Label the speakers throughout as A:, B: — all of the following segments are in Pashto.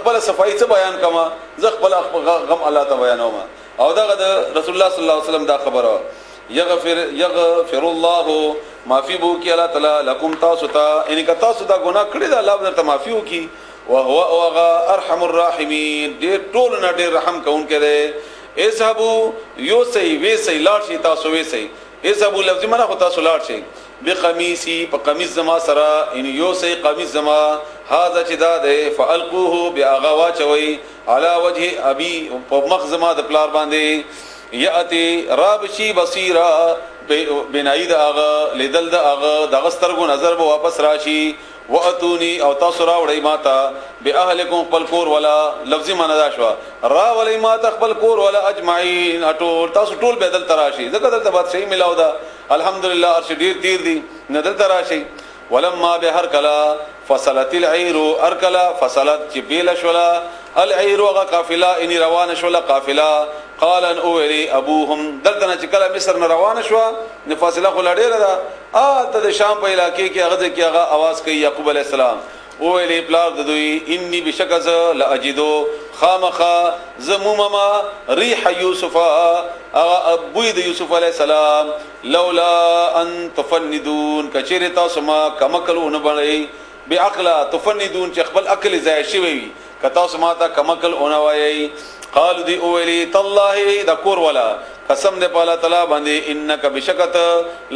A: خپل صفائی څه بیان کما ز خپل غم الله ته بیانوم او دا رسول الله صلی الله علیه وسلم دا خبره یغفر الله معفی بو کی الله تعالی لکم تاسو ته ان کا تاسو دا ګناه کړی دا الله درته معفی وکي وهو ارحم الراحمین ډیر ټول نه ډیر رحم کوونکی دی اذهبوا یوسی ویسی لاړ شي تاسو ویسی اذهبوا لفظ منه خو تاسو لاړ شي بقمیصی په قمیص زما سره ان یوسی قمیص زما هاذا چې دا ده فالقوه باغا واچوي علی وجه ابي په مخ زما د پلار باندې یاتی رابشی بصیرا بنای د اغه لیدل د اغه د غسترګو نظر به واپس راشي واتونی او تاسو راوړی ماته به اهلکم خپل کور ولا لفظی معنا دا شو راوړی ماته خپل کور ولا اجمعین ټول تاسو ټول به دل تراشی زکه دلته بعد شي ملاو دا الحمدلله ارش ډیر تیر دی نه دل تراشی ولما بهر کلا فصلت العير اركلا فصلت جبيل شولا العير وقافله ان روان شولا قافله قال ان اولی ابوهم دلته چې کله مصر نه روان شو نه فاصله خو لړې را ته د شام په علاقې کې هغه کې هغه आवाज کوي یعقوب علی السلام اولی پلار د دوی انی بشکز لاجدو خامخا زمومما ریح یوسف ابوی د یوسف علی السلام لولا ان تفندون کچری تاسو ما کمکلونه بنئ بعقل تفندون چې خپل عقل ضایع شوی کتا سما تا کمکل اونوي قالوا دي اولی تالله ذکر ولا قسم دې په الله تعالی باندې انک بشکت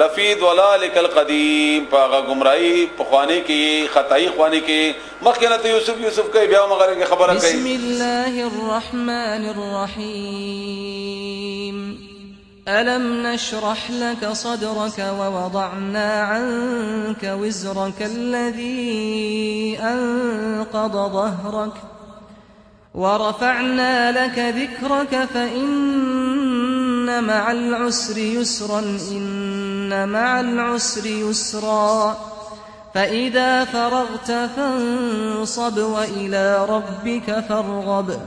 A: لفی ضلالک القدیم پاغه گمراهی په خوانی کې خدای خوانی کې مخکنه یوسف کوي بیا مغره کې خبره کوي
B: بسم الله الرحمن الرحیم ألم نشرح لك صدرك ووضعنا عنك وزرك الذي أنقض ظهرك ورفعنا لك ذكرك فإن مع العسر يسرا إن مع العسر يسرا فإذا فرغت فانصب وإلى ربك فارغب